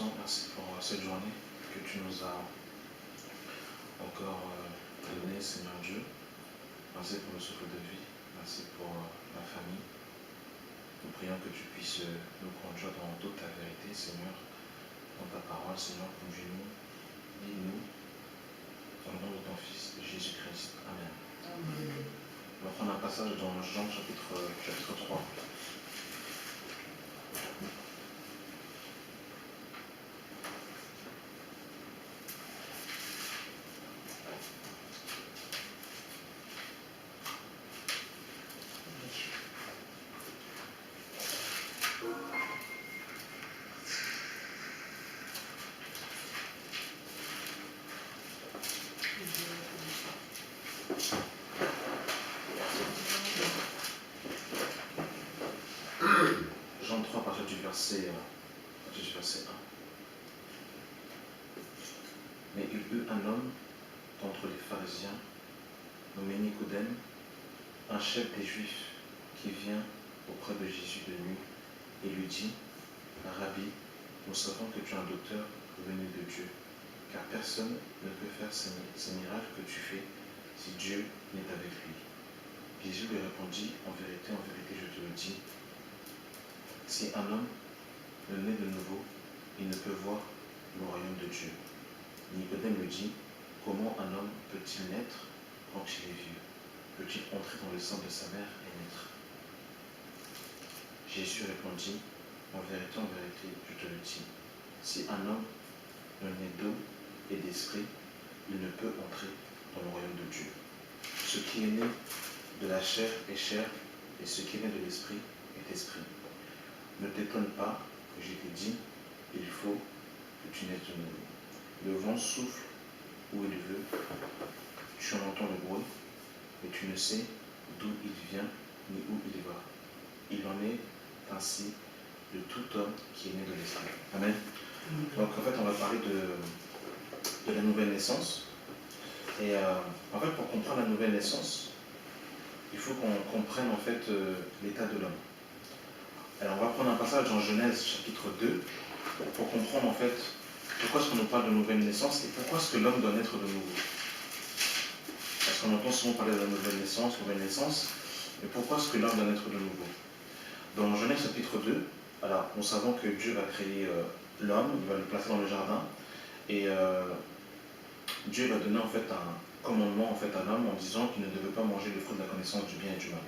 Tout-Puissant, merci pour cette journée que tu nous as encore donnée, Seigneur Dieu. Merci pour le souffle de vie, merci pour ma famille. Nous prions que tu puisses nous conduire dans toute ta vérité, Seigneur, dans ta parole, Seigneur, conduis-nous, guide-nous, au nom de ton Fils, Jésus-Christ. Amen. Amen. On va prendre un passage dans Jean chapitre 3. Jean 3, à partir du verset 1. Mais il y eut un homme d'entre les pharisiens, nommé Nicodème, un chef des Juifs, qui vient auprès de Jésus de nuit et lui dit: Rabbi, nous savons que tu es un docteur venu de Dieu, car personne ne peut faire ces miracles que tu fais si Dieu n'est avec lui. Jésus lui répondit: en vérité, je te le dis, si un homme ne naît de nouveau, il ne peut voir le royaume de Dieu. Nicodème lui dit: comment un homme peut-il naître quand il est vieux? Peut-il entrer dans le sein de sa mère et naître? Jésus répondit: en vérité, je te le dis, si un homme ne naît d'eau et d'esprit, il ne peut entrer dans le royaume de Dieu. Ce qui est né de la chair est chair, et ce qui est né de l'esprit est esprit. Ne t'étonne pas que je t'ai dit, il faut que tu naisses de nouveau. Le vent souffle où il veut, tu en entends le bruit, mais tu ne sais d'où il vient ni où il va. Il en est ainsi de tout homme qui est né de l'esprit. Amen. Donc en fait, on va parler de la nouvelle naissance. Et en fait, pour comprendre la nouvelle naissance, il faut qu'on comprenne en fait l'état de l'homme. Alors on va prendre un passage en Genèse chapitre 2 pour comprendre en fait pourquoi est-ce qu'on nous parle de nouvelle naissance et pourquoi est-ce que l'homme doit naître de nouveau. Parce qu'on entend souvent parler de la nouvelle naissance, mais pourquoi est-ce que l'homme doit naître de nouveau? Dans Genèse chapitre 2, alors nous savons que Dieu va créer l'homme, il va le placer dans le jardin, et Dieu va donner en fait un commandement en fait à l'homme en disant qu'il ne devait pas manger le fruit de la connaissance du bien et du mal.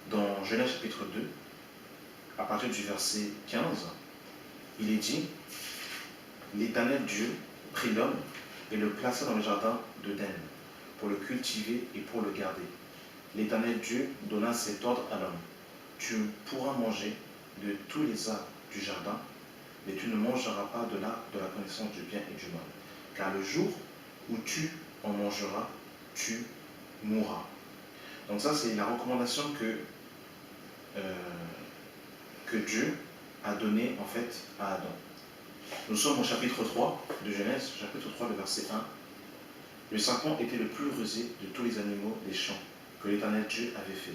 Dans Genèse chapitre 2, à partir du verset 15, il est dit: l'Éternel Dieu prit l'homme et le plaça dans le jardin d'Éden pour le cultiver et pour le garder. L'Éternel Dieu donna cet ordre à l'homme: tu pourras manger de tous les arbres du jardin, mais tu ne mangeras pas de l'arbre de la connaissance du bien et du mal. Car le jour où tu en mangeras, tu mourras. Donc ça, c'est la recommandation que Dieu a donnée en fait à Adam. Nous sommes au chapitre 3 de Genèse, chapitre 3, le verset 1. Le serpent était le plus rusé de tous les animaux des champs que l'Éternel Dieu avait fait.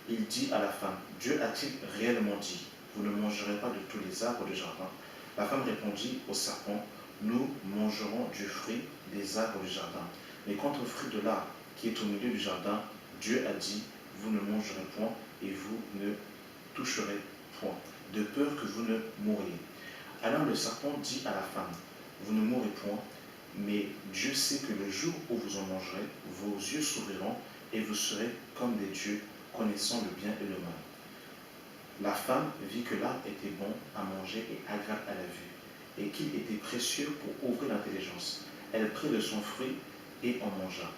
Il dit à la femme: Dieu a-t-il réellement dit, vous ne mangerez pas de tous les arbres du jardin? La femme répondit au serpent: nous mangerons du fruit des arbres du jardin. Mais quant au fruit de l'arbre qui est au milieu du jardin, Dieu a dit, vous ne mangerez point et vous ne toucherez point, de peur que vous ne mouriez. Alors le serpent dit à la femme: vous ne mourrez point, mais Dieu sait que le jour où vous en mangerez, vos yeux s'ouvriront et vous serez comme des dieux, connaissant le bien et le mal. La femme vit que l'arbre était bon à manger et agréable à la vue, et qu'il était précieux pour ouvrir l'intelligence. Elle prit de son fruit et en mangea.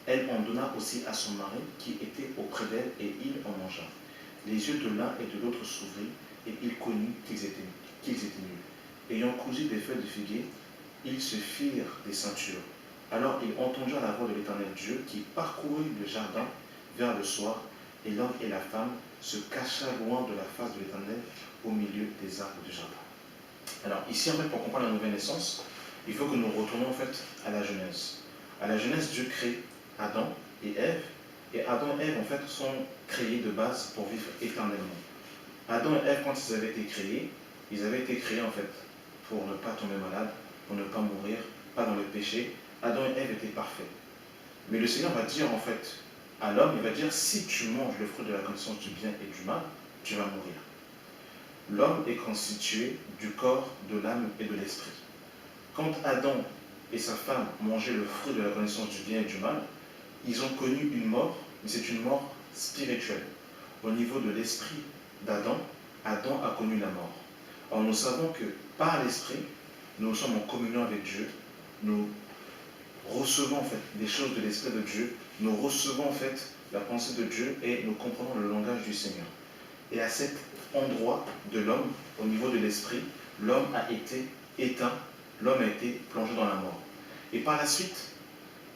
Elle en donna aussi à son mari qui était auprès d'elle, et il en mangea. Les yeux de l'un et de l'autre s'ouvrirent, et il connut qu'ils étaient nus. Ayant cousu des feuilles de figuier, ils se firent des ceintures. Alors ils entendirent la voix de l'Éternel Dieu qui parcourut le jardin vers le soir, et l'homme et la femme se cachèrent loin de la face de l'Éternel au milieu des arbres du jardin. Alors ici, en fait, pour comprendre la nouvelle naissance, il faut que nous retournions en fait à la Genèse. À la Genèse, Dieu crée Adam et Ève, et Adam et Ève en fait sont créés de base pour vivre éternellement. Adam et Ève, quand ils avaient été créés en fait pour ne pas tomber malade, pour ne pas mourir, pas dans le péché. Adam et Ève étaient parfaits. Mais le Seigneur va dire en fait à l'homme, il va dire, si tu manges le fruit de la connaissance du bien et du mal, tu vas mourir. L'homme est constitué du corps, de l'âme et de l'esprit. Quand Adam et sa femme mangeaient le fruit de la connaissance du bien et du mal, ils ont connu une mort, mais c'est une mort spirituelle. Au niveau de l'esprit d'Adam, Adam a connu la mort. Or nous savons que par l'esprit, nous sommes en communion avec Dieu, nous recevons en fait des choses de l'esprit de Dieu, nous recevons en fait la pensée de Dieu et nous comprenons le langage du Seigneur. Et à cet endroit de l'homme, au niveau de l'esprit, l'homme a été éteint, l'homme a été plongé dans la mort. Et par la suite,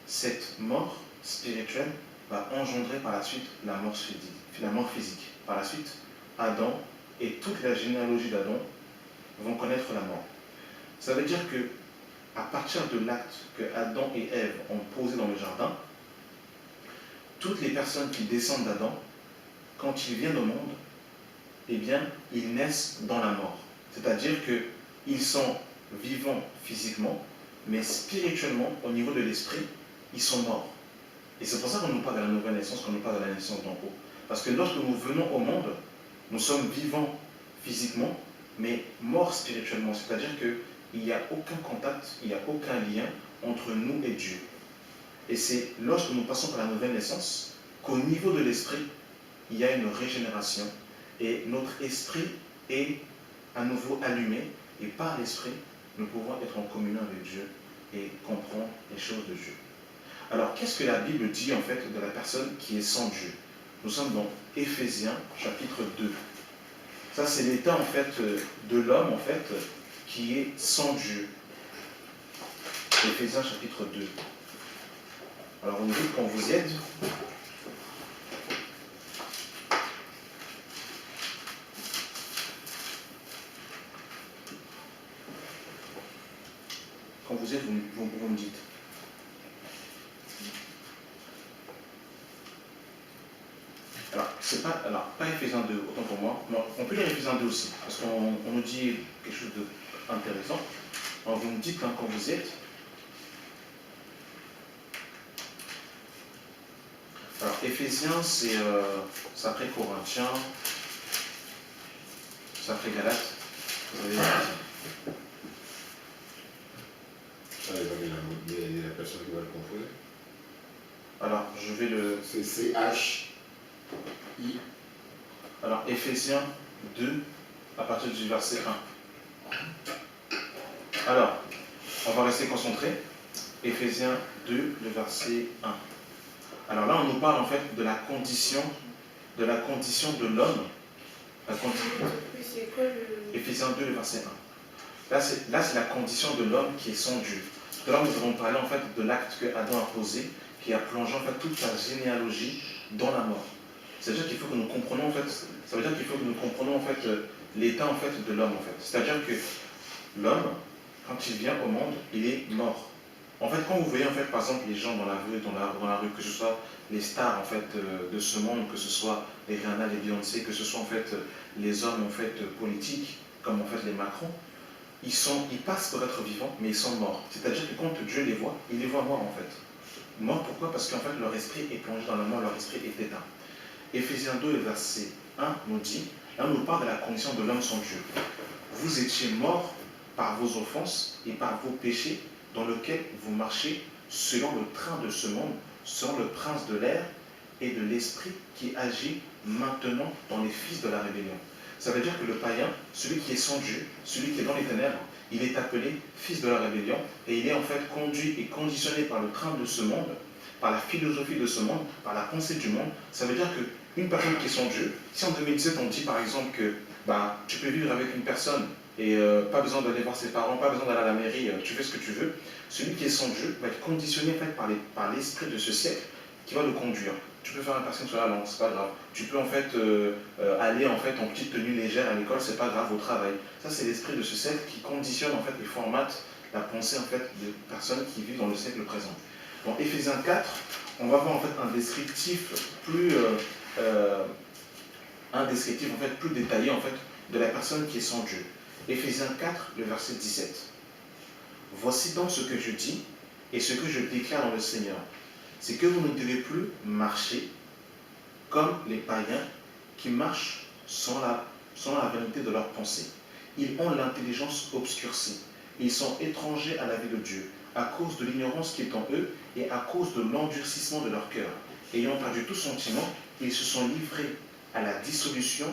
cette mort spirituelle va engendrer par la suite la mort physique. Par la suite, Adam et toute la généalogie d'Adam vont connaître la mort. Ça veut dire que à partir de l'acte que Adam et Ève ont posé dans le jardin, toutes les personnes qui descendent d'Adam, quand ils viennent au monde, eh bien, ils naissent dans la mort. C'est-à-dire qu'ils sont vivants physiquement, mais spirituellement, au niveau de l'esprit, ils sont morts. Et c'est pour ça qu'on nous parle de la nouvelle naissance, qu'on nous parle de la naissance d'en haut. Parce que lorsque nous venons au monde, nous sommes vivants physiquement, mais morts spirituellement. C'est-à-dire qu'il n'y a aucun contact, il n'y a aucun lien entre nous et Dieu. Et c'est lorsque nous passons par la nouvelle naissance qu'au niveau de l'esprit, il y a une régénération et notre esprit est à nouveau allumé et par l'esprit, nous pouvons être en communion avec Dieu et comprendre les choses de Dieu. Alors, qu'est-ce que la Bible dit en fait de la personne qui est sans Dieu? Nous sommes dans Éphésiens chapitre 2. Ça, c'est l'état en fait de l'homme en fait qui est sans Dieu. Éphésiens chapitre 2. Alors, on dit quand vous y êtes. Quand vous êtes, vous me dites. Alors, pas Éphésiens 2, autant pour moi. Non, on peut lire Éphésiens 2 aussi, parce qu'on nous dit quelque chose d'intéressant. Alors, vous me dites quand vous êtes. Alors, Éphésiens, c'est après Corinthiens, c'est après Galates. Vous avez il y a la personne qui va le composer. Alors, je vais le... C'est C-H-I. Alors, Éphésiens 2, à partir du verset 1. Alors, on va rester concentré. Éphésiens 2, le verset 1. Alors là, on nous parle en fait de la condition de l'homme. Éphésiens 2, le verset 1. Là, c'est la condition de l'homme qui est sans Dieu. Tout à l'heure, nous avons parlé en fait de l'acte que Adam a posé, qui a plongé en fait toute sa généalogie dans la mort. C'est-à-dire qu'il faut que nous comprenions en fait, ça veut dire qu'il faut que nous comprenions en fait l'état en fait de l'homme en fait. C'est-à-dire que l'homme, quand il vient au monde, il est mort. En fait, quand vous voyez en fait par exemple les gens dans la rue, que ce soit les stars en fait de ce monde, que ce soit les Rihanna, les Beyoncé, que ce soit en fait les hommes en fait politiques, comme en fait les Macron, ils passent pour être vivants, mais ils sont morts. C'est-à-dire que quand Dieu les voit, il les voit morts en fait. Morts pourquoi? Parce qu'en fait leur esprit est plongé dans la mort, leur esprit est éteint. Éphésiens 2, verset 1 nous dit, là on nous parle de la condition de l'homme sans Dieu. Vous étiez morts par vos offenses et par vos péchés dans lesquels vous marchez selon le train de ce monde, selon le prince de l'air et de l'esprit qui agit maintenant dans les fils de la rébellion. Ça veut dire que le païen, celui qui est sans Dieu, celui qui est dans les ténèbres, il est appelé fils de la rébellion et il est en fait conduit et conditionné par le train de ce monde, par la philosophie de ce monde, par la pensée du monde. Ça veut dire qu'une personne qui est sans Dieu, si en 2017 on dit par exemple que tu peux vivre avec une personne et pas besoin d'aller voir ses parents, pas besoin d'aller à la mairie, tu fais ce que tu veux, celui qui est sans Dieu va être conditionné en fait, par l'esprit de ce siècle qui va le conduire. Tu peux faire un piercing sur la langue, c'est pas grave. Tu peux en fait aller en fait en petite tenue légère à l'école, c'est pas grave, au travail. Ça c'est l'esprit de ce siècle qui conditionne en fait et formate la pensée en fait des personnes qui vivent dans le siècle présent. Dans Éphésiens 4, on va voir en fait un descriptif plus plus détaillé en fait de la personne qui est sans Dieu. Éphésiens 4, le verset 17. Voici donc ce que je dis et ce que je déclare dans le Seigneur. C'est que vous ne devez plus marcher comme les païens qui marchent selon la vanité de leurs pensées. Ils ont l'intelligence obscurcie. Ils sont étrangers à la vie de Dieu, à cause de l'ignorance qui est en eux et à cause de l'endurcissement de leur cœur. Ayant perdu tout sentiment, ils se sont livrés à la dissolution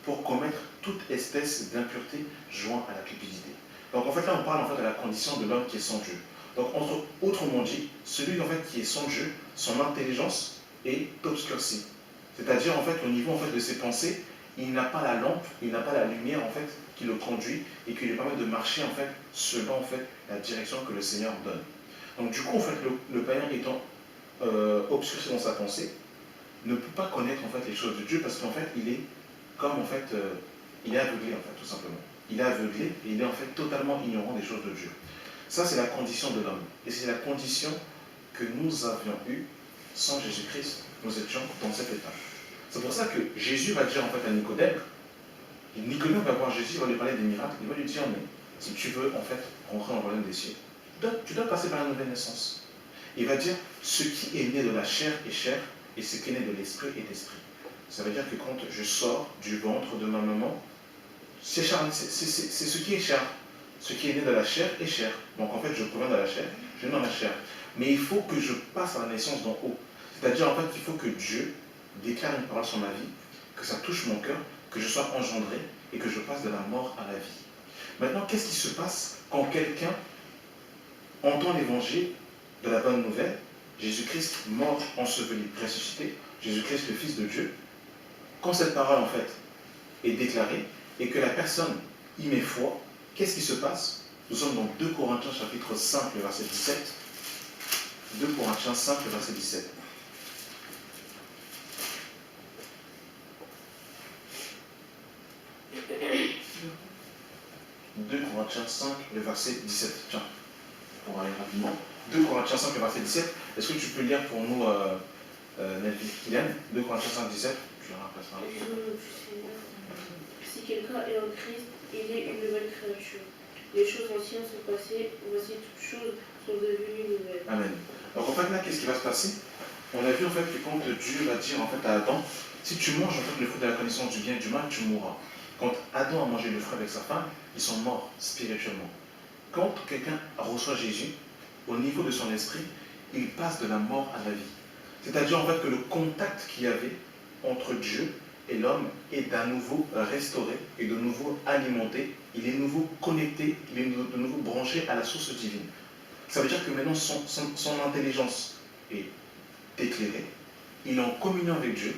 pour commettre toute espèce d'impureté joint à la cupidité. Donc en fait là on parle en fait de la condition de l'homme qui est sans Dieu. Donc autrement dit, celui en fait qui est sans Dieu, son intelligence est obscurcie. C'est-à-dire en fait au niveau en fait de ses pensées, il n'a pas la lampe, il n'a pas la lumière en fait qui le conduit et qui lui permet de marcher en fait selon en fait la direction que le Seigneur donne. Donc du coup en fait le païen étant obscurci dans sa pensée, ne peut pas connaître en fait les choses de Dieu parce qu'en fait il est comme en fait il est aveuglé en fait tout simplement. Il est aveuglé et il est en fait totalement ignorant des choses de Dieu. Ça c'est la condition de l'homme et c'est la condition que nous avions eue sans Jésus-Christ. Nous étions dans cet état. C'est pour ça que Jésus va dire en fait à Nicodème, Nicodème va voir Jésus, il va lui parler des miracles, il va lui dire mais si tu veux en fait rentrer dans le royaume des cieux, tu dois passer par la nouvelle naissance. Il va dire ce qui est né de la chair est chair et ce qui est né de l'esprit est esprit. Ça veut dire que quand je sors du ventre de ma maman, c'est ce qui est chair. Ce qui est né de la chair est chair. Donc en fait, je proviens de la chair, je suis né dans la chair. Mais il faut que je passe à la naissance d'en haut. C'est-à-dire en fait qu'il faut que Dieu déclare une parole sur ma vie, que ça touche mon cœur, que je sois engendré et que je passe de la mort à la vie. Maintenant, qu'est-ce qui se passe quand quelqu'un entend l'évangile de la bonne nouvelle, Jésus-Christ mort, enseveli, ressuscité, Jésus-Christ le Fils de Dieu, quand cette parole en fait est déclarée et que la personne y met foi, qu'est-ce qui se passe? Nous sommes dans 2 Corinthiens chapitre 5, le verset 17. 2 Corinthiens 5, le verset 17. 2 Corinthiens 5, le verset 17. Tiens, pour aller rapidement. 2 Corinthiens 5, le verset 17. Est-ce que tu peux lire pour nous, Nelly Kylian, 2 Corinthiens 5, 17? Je rappelle ça. Si quelqu'un est en Christ, il est une nouvelle créature. Les choses anciennes sont passées, voici toutes choses sont devenues nouvelles. Amen. Donc en fait là, qu'est-ce qui va se passer? On a vu en fait que quand Dieu va dire en fait à Adam, si tu manges en fait le fruit de la connaissance du bien et du mal, tu mourras. Quand Adam a mangé le fruit avec sa femme, ils sont morts spirituellement. Quand quelqu'un reçoit Jésus, au niveau de son esprit, il passe de la mort à la vie. C'est-à-dire en fait que le contact qu'il y avait entre Dieu et l'homme est d'un nouveau restauré et de nouveau alimenté. Il est de nouveau connecté, il est de nouveau branché à la source divine. Ça veut dire que maintenant son intelligence est éclairée, il est en communion avec Dieu,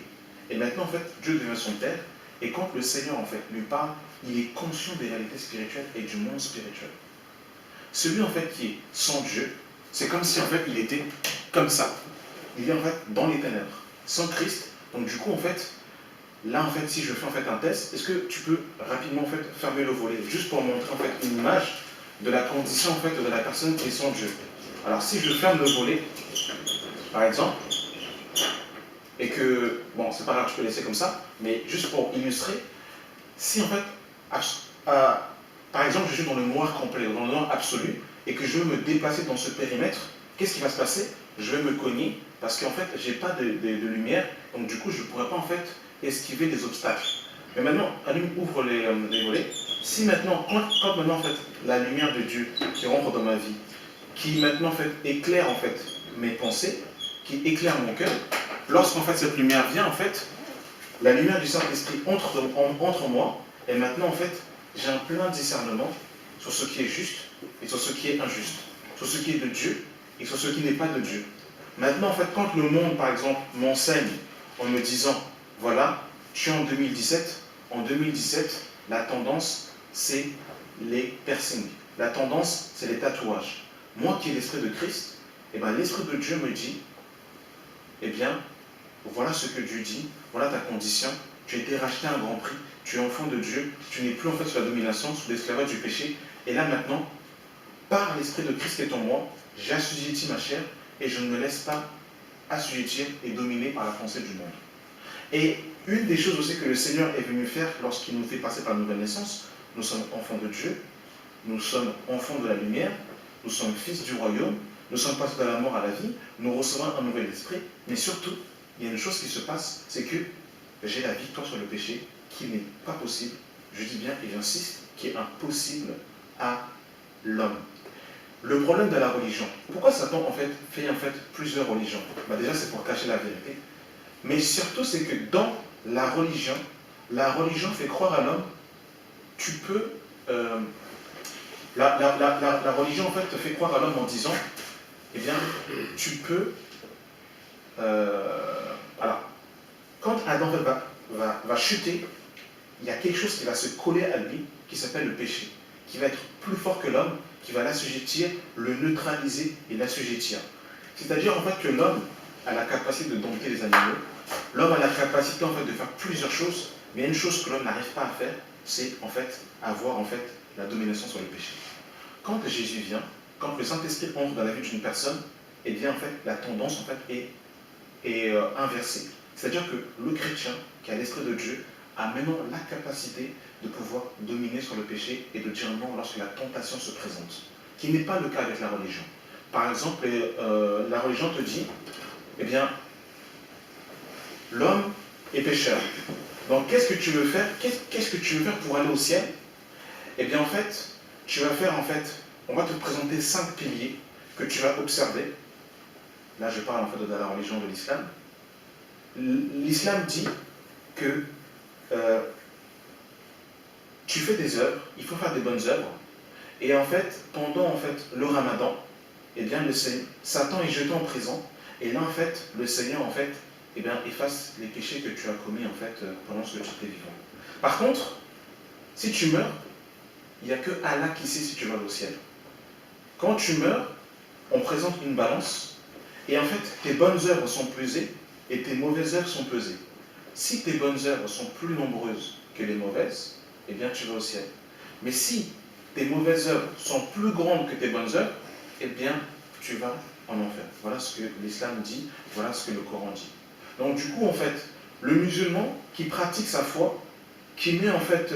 et maintenant en fait Dieu devient son Père, et quand le Seigneur en fait lui parle, il est conscient des réalités spirituelles et du monde spirituel. Celui en fait qui est sans Dieu, c'est comme si en fait il était comme ça. Il est en fait dans les ténèbres, sans Christ. Donc du coup en fait, là en fait si je fais en fait un test, est-ce que tu peux rapidement en fait fermer le volet, juste pour montrer en fait une image de la condition en fait de la personne qui est sans Dieu. Alors si je ferme le volet, par exemple, et que, bon c'est pas grave, je peux laisser comme ça, mais juste pour illustrer, si en fait, par exemple je suis dans le noir complet, dans le noir absolu, et que je veux me déplacer dans ce périmètre, qu'est-ce qui va se passer? Je vais me cogner, parce qu'en fait j'ai pas de lumière, donc du coup je ne pourrais pas en fait esquiver des obstacles. Mais maintenant, allume, ouvre les volets. Si maintenant, quand maintenant en fait la lumière de Dieu qui rentre dans ma vie, qui maintenant en fait éclaire en fait mes pensées, qui éclaire mon cœur, lorsqu'en fait cette lumière vient en fait, la lumière du Saint-Esprit entre moi, et maintenant en fait j'ai un plein discernement sur ce qui est juste et sur ce qui est injuste, sur ce qui est de Dieu et sur ce qui n'est pas de Dieu. Maintenant en fait quand le monde par exemple m'enseigne en me disant voilà, tu es en 2017, en 2017 la tendance c'est les piercings, la tendance c'est les tatouages. Moi qui ai l'esprit de Christ, et bien l'esprit de Dieu me dit, eh bien voilà ce que Dieu dit, voilà ta condition, tu as été racheté à un grand prix, tu es enfant de Dieu, tu n'es plus en fait sous la domination, sous l'esclavage du péché, et là maintenant, par l'esprit de Christ qui est en moi, j'assujettis ma chair et je ne me laisse pas assujettir et dominer par la pensée du monde. Et une des choses aussi que le Seigneur est venu faire lorsqu'il nous fait passer par la nouvelle naissance, nous sommes enfants de Dieu, nous sommes enfants de la lumière, nous sommes fils du royaume, nous sommes passés de la mort à la vie, nous recevons un nouvel esprit, mais surtout, il y a une chose qui se passe, c'est que j'ai la victoire sur le péché qui n'est pas possible, je dis bien et j'insiste, qui est impossible à l'homme. Le problème de la religion, pourquoi Satan fait plusieurs religions? Déjà c'est pour cacher la vérité, mais surtout c'est que dans la religion fait croire à l'homme, tu peux... la religion en fait te fait croire à l'homme en disant, eh bien, tu peux... alors, quand Adam va chuter, il y a quelque chose qui va se coller à lui, qui s'appelle le péché, qui va être plus fort que l'homme, qui va l'assujettir, le neutraliser et l'assujettir. C'est-à-dire en fait que l'homme a la capacité de dompter les animaux, l'homme a la capacité en fait de faire plusieurs choses, mais il y a une chose que l'homme n'arrive pas à faire, c'est en fait avoir en fait la domination sur le péché. Quand Jésus vient, quand le Saint-Esprit entre dans la vie d'une personne, eh bien en fait la tendance en fait est inversée. C'est-à-dire que le chrétien qui a l'Esprit de Dieu a maintenant la capacité de pouvoir dominer sur le péché et de dire non lorsque la tentation se présente, qui n'est pas le cas avec la religion. Par exemple, la religion te dit, eh bien, l'homme est pécheur. Donc qu'est-ce que tu veux faire? Qu'est-ce que tu veux faire pour aller au ciel? Eh bien en fait, tu vas faire en fait, on va te présenter 5 piliers que tu vas observer. Là je parle en fait de la religion de l'islam. L'islam dit que tu fais des œuvres, il faut faire des bonnes œuvres. Et en fait, pendant en fait, le ramadan, eh bien, Satan est jeté en prison. Et là, en fait, le Seigneur en fait, eh bien, efface les péchés que tu as commis en fait, pendant ce que tu étais vivant. Par contre, si tu meurs, il n'y a que Allah qui sait si tu vas au ciel. Quand tu meurs, on présente une balance. Et en fait, tes bonnes œuvres sont pesées et tes mauvaises œuvres sont pesées. Si tes bonnes œuvres sont plus nombreuses que les mauvaises, eh bien tu vas au ciel. Mais si tes mauvaises œuvres sont plus grandes que tes bonnes œuvres, eh bien tu vas en enfer. Voilà ce que l'islam dit, voilà ce que le Coran dit. Donc du coup, en fait, le musulman qui pratique sa foi, qui met en fait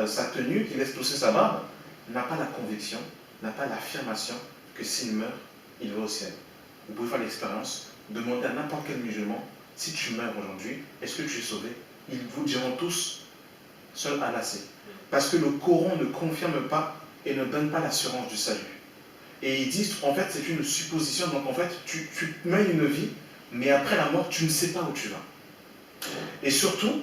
sa tenue, qui laisse pousser sa barbe, n'a pas la conviction, n'a pas l'affirmation que s'il meurt, il va au ciel. Vous pouvez faire l'expérience, demander à n'importe quel musulman, si tu meurs aujourd'hui, est-ce que tu es sauvé? Ils vous diront tous, seul Allah sait. Parce que le Coran ne confirme pas et ne donne pas l'assurance du salut. Et ils disent, en fait, c'est une supposition, donc en fait, tu mènes une vie, mais après la mort, tu ne sais pas où tu vas. Et surtout,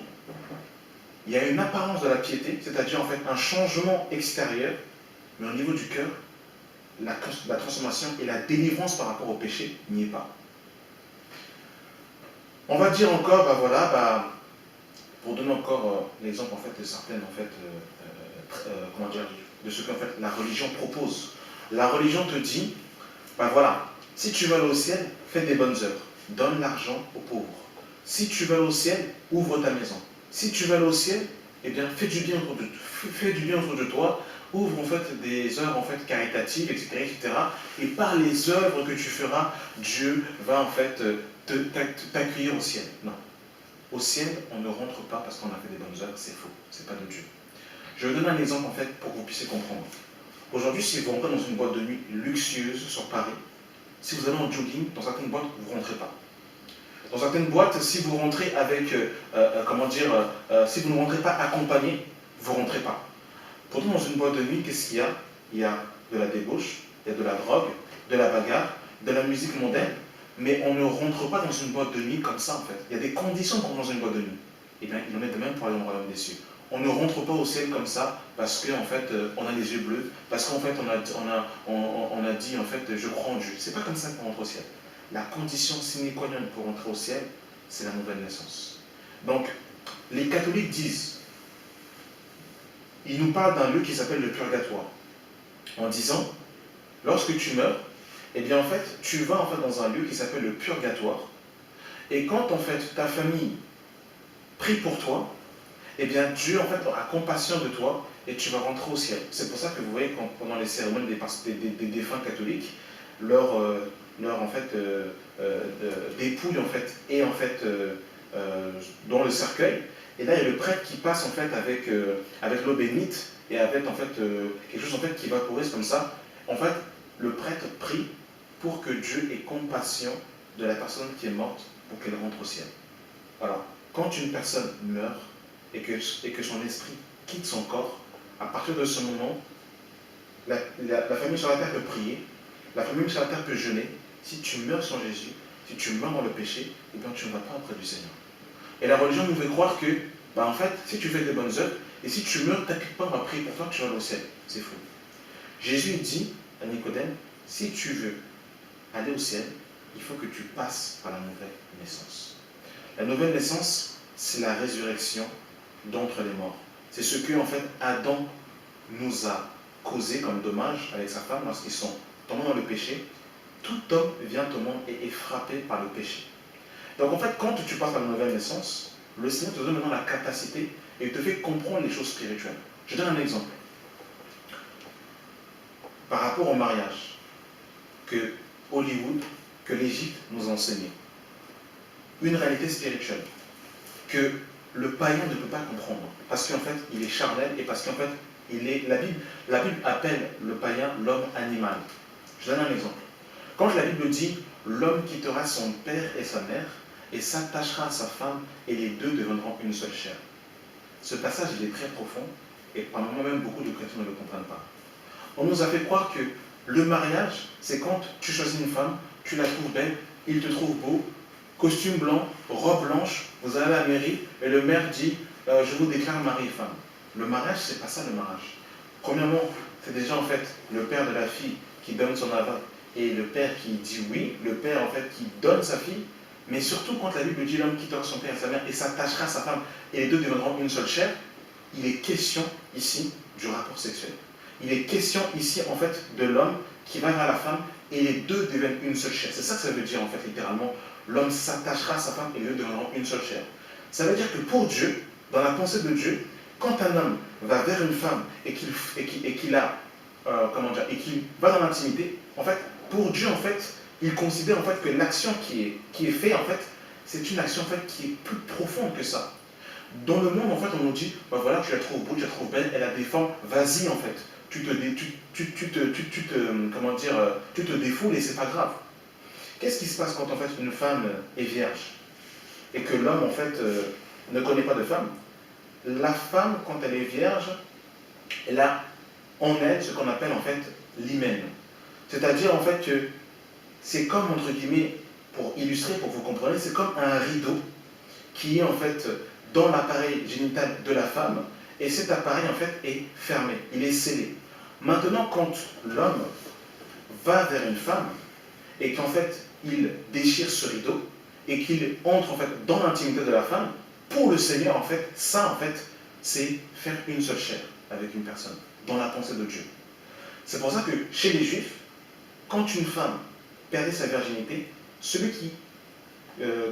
il y a une apparence de la piété, c'est-à-dire en fait un changement extérieur, mais au niveau du cœur, la transformation et la délivrance par rapport au péché n'y est pas. On va dire encore, pour donner encore l'exemple en fait de certaines de ce que en fait la religion propose. La religion te dit, si tu veux aller au ciel, fais des bonnes œuvres, donne l'argent aux pauvres. Si tu veux aller au ciel, ouvre ta maison. Si tu veux aller au ciel, eh bien fais du bien autour de toi, ouvre en fait des œuvres en fait caritatives, etc., etc. Et par les œuvres que tu feras, Dieu va en fait t'accueillir au ciel. Non. Au ciel, on ne rentre pas parce qu'on a fait des bonnes œuvres, c'est faux, c'est pas de Dieu. Je vais vous donner un exemple en fait pour que vous puissiez comprendre. Aujourd'hui, si vous rentrez dans une boîte de nuit luxueuse sur Paris, si vous allez en jogging, dans certaines boîtes, vous ne rentrez pas. Dans certaines boîtes, si vous rentrez avec, si vous ne rentrez pas accompagné, vous ne rentrez pas. Pourtant, dans une boîte de nuit, qu'est-ce qu'il y a? Il y a de la débauche, il y a de la drogue, de la bagarre, de la musique mondaine, mais on ne rentre pas dans une boîte de nuit comme ça en fait. Il y a des conditions pour rentrer dans une boîte de nuit. Et bien, il en est de même pour aller au royaume des cieux. On ne rentre pas au ciel comme ça parce qu'en fait, on a les yeux bleus, parce qu'en fait, on a dit en fait, je crois en Dieu. C'est pas comme ça qu'on rentre au ciel. La condition sine qua non pour rentrer au ciel, c'est la nouvelle naissance. Donc, les catholiques disent, ils nous parlent d'un lieu qui s'appelle le purgatoire, en disant, lorsque tu meurs, eh bien en fait, tu vas en fait dans un lieu qui s'appelle le purgatoire, et quand en fait ta famille prie pour toi, eh bien Dieu en fait a compassion de toi et tu vas rentrer au ciel. C'est pour ça que vous voyez pendant les cérémonies des défunts catholiques, leur en fait dépouille en fait est en fait dans le cercueil, Et là, il y a le prêtre qui passe en fait avec l'eau bénite et avec en fait quelque chose en fait qui vaporise comme ça. En fait, le prêtre prie pour que Dieu ait compassion de la personne qui est morte pour qu'elle rentre au ciel. Alors, quand une personne meurt et que son esprit quitte son corps, à partir de ce moment, la famille sur la terre peut prier, la famille sur la terre peut jeûner. Si tu meurs sans Jésus, si tu meurs dans le péché, eh bien tu ne vas pas auprès du Seigneur. Et la religion nous fait croire que, en fait, si tu fais des bonnes œuvres, et si tu meurs, t'inquiète pas, on va prier pour toi que tu vas au ciel. C'est faux. Jésus dit à Nicodème, si tu veux aller au ciel, il faut que tu passes par la nouvelle naissance. La nouvelle naissance, c'est la résurrection d'entre les morts. C'est ce que, en fait, Adam nous a causé comme dommage avec sa femme lorsqu'ils sont tombés dans le péché. Tout homme vient au monde et est frappé par le péché. Donc, en fait, quand tu passes par la nouvelle naissance, le Seigneur te donne maintenant la capacité et te fait comprendre les choses spirituelles. Je donne un exemple. Par rapport au mariage, que Hollywood, que l'Égypte nous a enseigné. Une réalité spirituelle que le païen ne peut pas comprendre parce qu'en fait il est charnel et parce qu'en fait la Bible appelle le païen l'homme animal. Je donne un exemple. Quand la Bible dit l'homme quittera son père et sa mère et s'attachera à sa femme et les deux deviendront une seule chair. Ce passage il est très profond et par moments même beaucoup de chrétiens ne le comprennent pas. On nous a fait croire que le mariage c'est quand tu choisis une femme, tu la trouves belle, il te trouve beau, costume blanc, robe blanche, vous allez à la mairie et le maire dit je vous déclare mari et femme. Le mariage, c'est pas ça le mariage. Premièrement, c'est déjà en fait le père de la fille qui donne son aval et le père qui dit oui, le père en fait qui donne sa fille, mais surtout quand la Bible dit l'homme quittera son père et sa mère et s'attachera à sa femme et les deux deviendront une seule chair, il est question ici du rapport sexuel. Il est question ici en fait de l'homme qui va vers la femme et les deux deviennent une seule chair. C'est ça que ça veut dire en fait littéralement. L'homme s'attachera à sa femme et les deux deviendront une seule chair. Ça veut dire que pour Dieu, dans la pensée de Dieu, quand un homme va vers une femme et qu'il va dans l'intimité, en fait, pour Dieu, en fait, il considère en fait que l'action qui est faite, en fait, c'est une action en fait qui est plus profonde que ça. Dans le monde, en fait, on nous dit, voilà, tu la trouves beau, tu la trouves belle, elle a des formes, vas-y, en fait, tu te défoules et c'est pas grave. Qu'est-ce qui se passe quand en fait une femme est vierge et que l'homme en fait ne connaît pas de femme? La femme, quand elle est vierge, elle a en elle ce qu'on appelle en fait l'hymen. C'est-à-dire en fait que c'est comme, entre guillemets, pour illustrer, pour que vous compreniez, c'est comme un rideau qui est en fait dans l'appareil génital de la femme et cet appareil en fait est fermé, il est scellé. Maintenant, quand l'homme va vers une femme et qu'en fait il déchire ce rideau et qu'il entre en fait dans l'intimité de la femme, pour le Seigneur en fait, ça en fait, c'est faire une seule chair avec une personne, dans la pensée de Dieu. C'est pour ça que chez les Juifs, quand une femme perdait sa virginité, celui qui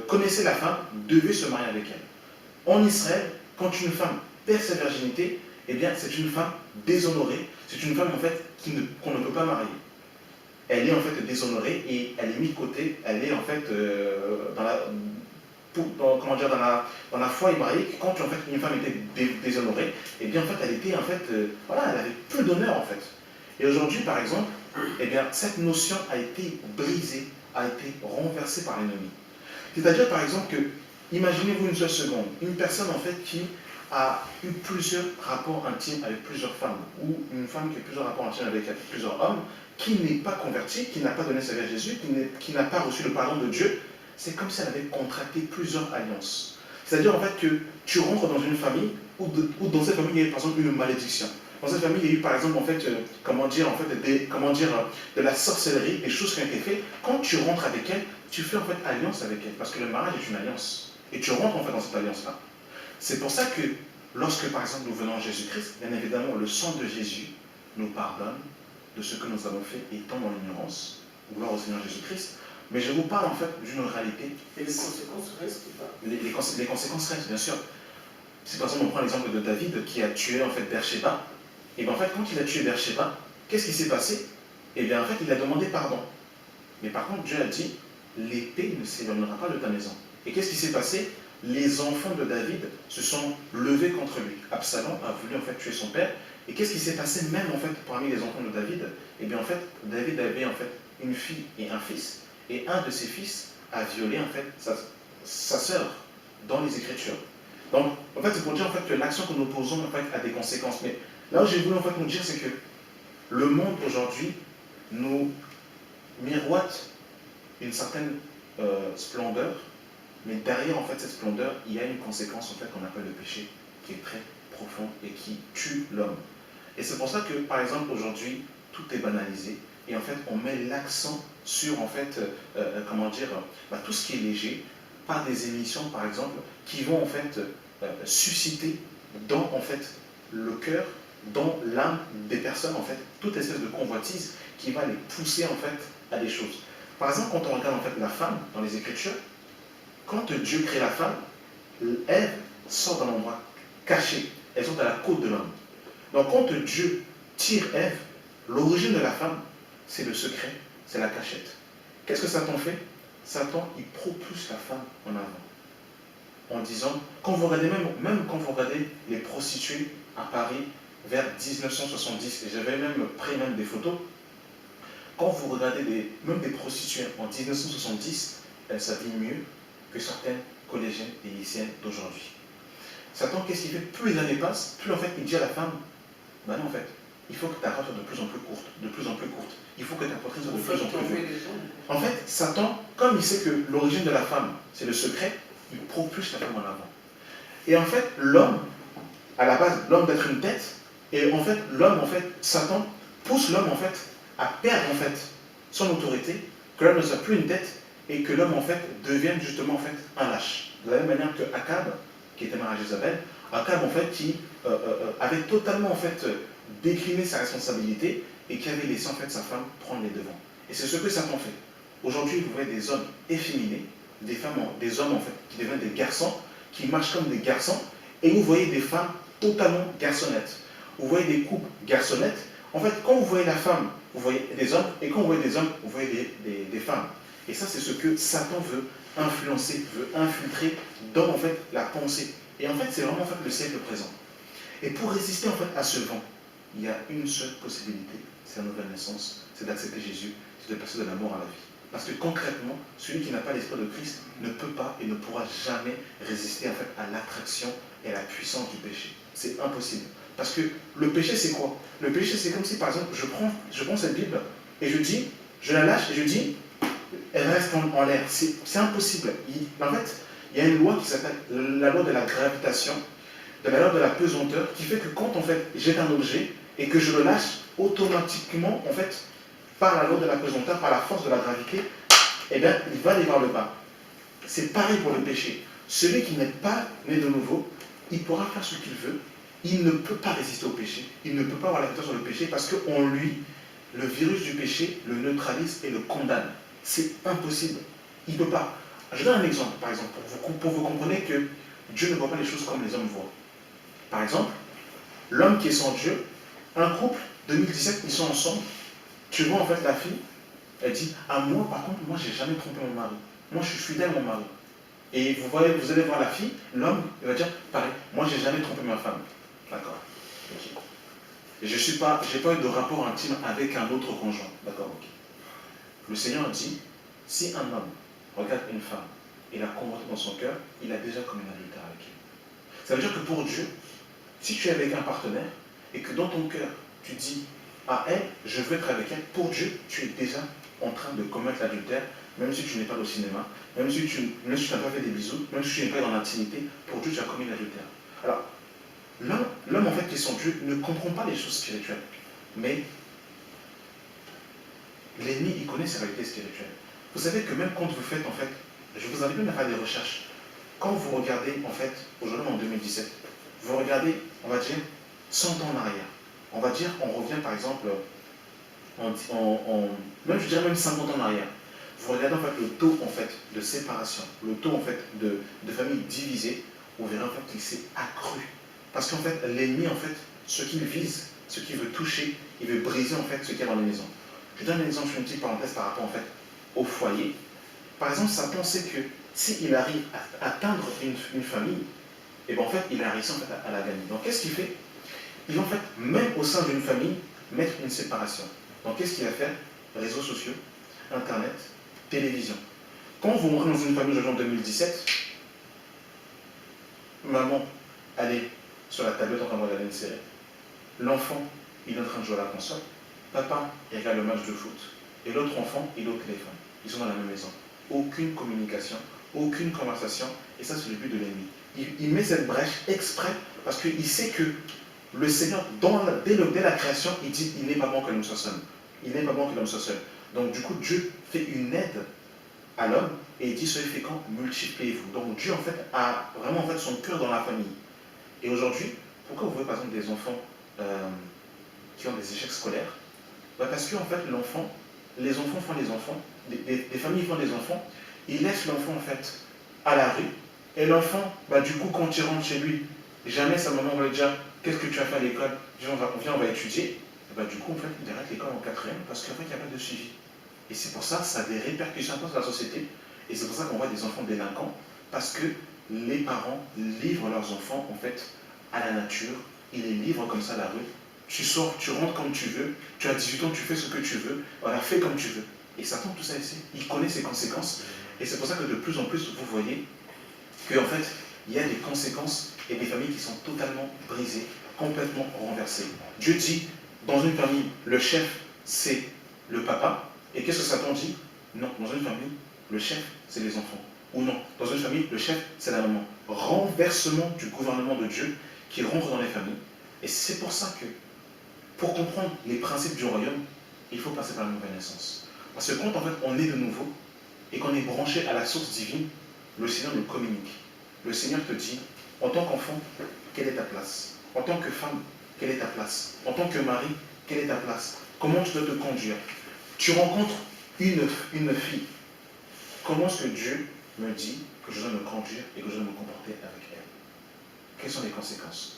connaissait la femme devait se marier avec elle. En Israël, quand une femme perd sa virginité, eh bien c'est une femme déshonorée, c'est une femme en fait qu'on ne peut pas marier. Elle est en fait déshonorée et elle est mise de côté, elle est en fait dans la foi hébraïque, quand en fait une femme était déshonorée, et bien en fait elle était en fait, voilà, elle avait peu d'honneur en fait. Et aujourd'hui par exemple, eh bien cette notion a été brisée, a été renversée par l'ennemi. C'est-à-dire par exemple que, imaginez-vous une seule seconde, une personne en fait qui a eu plusieurs rapports intimes avec plusieurs femmes, ou une femme qui a plusieurs rapports intimes avec plusieurs hommes, qui n'est pas convertie, qui n'a pas donné sa vie à Jésus, qui n'a pas reçu le pardon de Dieu, c'est comme si elle avait contracté plusieurs alliances. C'est-à-dire en fait que tu rentres dans une famille où dans cette famille il y a eu par exemple une malédiction. Dans cette famille il y a eu par exemple en fait, de la sorcellerie, des choses qui ont été faites. Quand tu rentres avec elle, tu fais en fait alliance avec elle, parce que le mariage est une alliance. Et tu rentres en fait dans cette alliance-là. C'est pour ça que lorsque par exemple nous venons à Jésus-Christ, bien évidemment le sang de Jésus nous pardonne de ce que nous avons fait étant dans l'ignorance, gloire au Seigneur Jésus-Christ. Mais je vous parle en fait d'une réalité. Et les conséquences restent ou pas? Les conséquences restent, bien sûr. Si par exemple on prend l'exemple de David qui a tué en fait Bersheba, et bien en fait quand il a tué Bersheba, qu'est-ce qui s'est passé? Et bien en fait il a demandé pardon. Mais par contre Dieu a dit, l'épée ne s'éloignera pas de ta maison. Et qu'est-ce qui s'est passé? les enfants de David se sont levés contre lui. Absalom a voulu en fait tuer son père. Et qu'est-ce qui s'est passé même en fait parmi les enfants de David? Eh bien en fait, David avait en fait une fille et un fils. Et un de ses fils a violé en fait sa sœur dans les Écritures. Donc en fait c'est pour dire en fait que l'action que nous posons en fait a des conséquences. Mais là où j'ai voulu en fait nous dire, c'est que le monde aujourd'hui nous miroite une certaine splendeur, mais derrière en fait cette splendeur, il y a une conséquence en fait qu'on appelle le péché, qui est très profond et qui tue l'homme. Et c'est pour ça que par exemple aujourd'hui tout est banalisé et en fait on met l'accent sur en fait comment dire tout ce qui est léger par des émissions par exemple qui vont en fait susciter dans en fait le cœur, dans l'âme des personnes en fait toute espèce de convoitise qui va les pousser en fait à des choses. Par exemple, quand on regarde en fait la femme dans les Écritures, quand Dieu crée la femme, Ève sort d'un endroit caché. Elles sont à la côte de l'homme. Donc quand Dieu tire Ève, l'origine de la femme, c'est le secret, c'est la cachette. Qu'est-ce que Satan fait? Satan, il propulse la femme en avant. En disant, quand vous regardez même quand vous regardez les prostituées à Paris vers 1970, et j'avais même pris même des photos, quand vous regardez même des prostituées en 1970, elles s'habillent mieux que certaines collégiennes et lycéennes d'aujourd'hui. Satan, qu'est-ce qu'il fait? Plus les années passent, plus en fait il dit à la femme, ben non en fait, il faut que ta robe soit de plus en plus courte, de plus en plus courte. Il faut que ta poitrine soit de plus en plus courte. En fait, Satan, comme il sait que l'origine de la femme, c'est le secret, il propulse la femme en avant. Et en fait, l'homme, à la base, l'homme d'être une tête, et en fait, l'homme, en fait, Satan pousse l'homme en fait à perdre en fait son autorité, que l'homme ne soit plus une tête et que l'homme en fait devienne justement en fait un lâche. De la même manière que Akab, qui était marié à Jézabel, Akab en fait qui avait totalement en fait décliné sa responsabilité et qui avait laissé en fait sa femme prendre les devants. Et c'est ce que Satan fait. Aujourd'hui, vous voyez des hommes efféminés, des femmes, des hommes en fait qui deviennent des garçons, qui marchent comme des garçons, et vous voyez des femmes totalement garçonnettes. Vous voyez des couples garçonnettes. En fait, quand vous voyez la femme, vous voyez des hommes, et quand vous voyez des hommes, vous voyez des femmes. Et ça, c'est ce que Satan veut influencer, veut infiltrer dans en fait la pensée. Et en fait, c'est vraiment en fait le siècle présent. Et pour résister en fait à ce vent, il y a une seule possibilité, c'est la nouvelle naissance, c'est d'accepter Jésus, c'est de passer de la mort à la vie. Parce que concrètement, celui qui n'a pas l'esprit de Christ ne peut pas et ne pourra jamais résister en fait à l'attraction et à la puissance du péché. C'est impossible. Parce que le péché, c'est quoi? Le péché, c'est comme si, par exemple, je prends cette Bible et je la lâche et je dis, elle reste en l'air. C'est impossible. En fait, il y a une loi qui s'appelle la loi de la gravitation, de la loi de la pesanteur, qui fait que quand, en fait, j'ai un objet et que je le lâche, automatiquement, en fait, par la loi de la pesanteur, par la force de la gravité, eh bien, il va aller vers le bas. C'est pareil pour le péché. Celui qui n'est pas né de nouveau, il pourra faire ce qu'il veut. Il ne peut pas résister au péché. Il ne peut pas avoir la victoire sur le péché parce qu'en lui, le virus du péché le neutralise et le condamne. C'est impossible. Il ne peut pas. Je donne un exemple, par exemple, pour vous compreniez que Dieu ne voit pas les choses comme les hommes voient. Par exemple, l'homme qui est sans Dieu, un couple, 2017, ils sont ensemble. Tu vois en fait la fille, elle dit, ah moi par contre, moi j'ai jamais trompé mon mari. Moi je suis fidèle à mon mari. Et vous allez voir la fille, l'homme, il va dire, pareil, moi j'ai jamais trompé ma femme. D'accord. Ok. Et je n'ai pas eu de rapport intime avec un autre conjoint. D'accord, ok. Le Seigneur dit, si un homme regarde une femme et la convoite dans son cœur, il a déjà commis un adultère avec elle. Ça veut dire que pour Dieu, si tu es avec un partenaire et que dans ton cœur, tu dis à elle, je veux être avec elle, pour Dieu, tu es déjà en train de commettre l'adultère, même si tu n'es pas au cinéma, même si tu n'as pas fait des bisous, même si tu n'es pas dans l'intimité, pour Dieu, tu as commis l'adultère. Alors, l'homme en fait qui est sans Dieu ne comprend pas les choses spirituelles, mais l'ennemi, il connaît sa réalité spirituelle. Vous savez que même quand vous faites en fait, je vous invite même à faire des recherches, quand vous regardez en fait, aujourd'hui en 2017, vous regardez, on va dire, 100 ans en arrière, on va dire, on revient par exemple, même je dirais même 50 ans en arrière, vous regardez en fait le taux en fait de séparation, le taux en fait de familles divisées, vous verrez en fait qu'il s'est accru. Parce qu'en fait, l'ennemi, en fait, ce qu'il vise, ce qu'il veut toucher, il veut briser en fait ce qu'il y a dans les maisons. Je donne un exemple, je fais une petite parenthèse par rapport en fait au foyer. Par exemple, Satan sait que s'il arrive à atteindre une famille, et bien en fait, il a réussi en fait, à la gagner. Donc qu'est-ce qu'il fait? Il va en fait, même au sein d'une famille, mettre une séparation. Donc qu'est-ce qu'il va faire? Réseaux sociaux, Internet, télévision. Quand vous rentrez dans une famille aujourd'hui en 2017, maman, elle est sur la tablette en train de regarder une série. L'enfant, il est en train de jouer à la console. Papa, il regarde le match de foot. Et l'autre enfant, il est au téléphone. Ils sont dans la même maison. Aucune communication, aucune conversation. Et ça, c'est le but de l'ennemi. Il met cette brèche exprès parce qu'il sait que le Seigneur, dès la création, il dit il n'est pas bon que l'homme soit seul. Il n'est pas bon que l'homme soit seul. Donc, du coup, Dieu fait une aide à l'homme et il dit soyez féconds, multipliez-vous. Donc, Dieu, en fait, a vraiment en fait, son cœur dans la famille. Et aujourd'hui, pourquoi vous voyez par exemple des enfants qui ont des échecs scolaires? Parce que en fait, les enfants font des enfants, des familles font des enfants, ils laissent l'enfant en fait à la rue, et l'enfant, du coup, quand il rentre chez lui, jamais sa maman va lui dire qu'est-ce que tu as fait à l'école? Viens, on va étudier. Et du coup, en fait, il arrête l'école en 4e parce qu'en fait, il n'y a pas de suivi. Et c'est pour ça, ça a des répercussions sur la société. Et c'est pour ça qu'on voit des enfants délinquants, parce que les parents livrent leurs enfants en fait à la nature, ils les livrent comme ça à la rue. Tu sors, tu rentres comme tu veux, tu as 18 ans, tu fais ce que tu veux, voilà, fais comme tu veux. Et Satan, tout ça ici, il connaît ses conséquences. Et c'est pour ça que de plus en plus, vous voyez qu'en fait, il y a des conséquences et des familles qui sont totalement brisées, complètement renversées. Dieu dit, dans une famille, le chef, c'est le papa. Et qu'est-ce que Satan dit? Non, dans une famille, le chef, c'est les enfants. Ou non, dans une famille, le chef, c'est la maman. Renversement du gouvernement de Dieu qui rentre dans les familles. Et c'est pour ça que, pour comprendre les principes du royaume, il faut passer par la nouvelle naissance. Parce que quand en fait on est de nouveau et qu'on est branché à la source divine, le Seigneur nous communique. Le Seigneur te dit, en tant qu'enfant, quelle est ta place? En tant que femme, quelle est ta place? En tant que mari, quelle est ta place? Comment tu dois te conduire? Tu rencontres une fille. Comment est-ce que Dieu me dit que je dois me conduire et que je dois me comporter avec elle? Quelles sont les conséquences?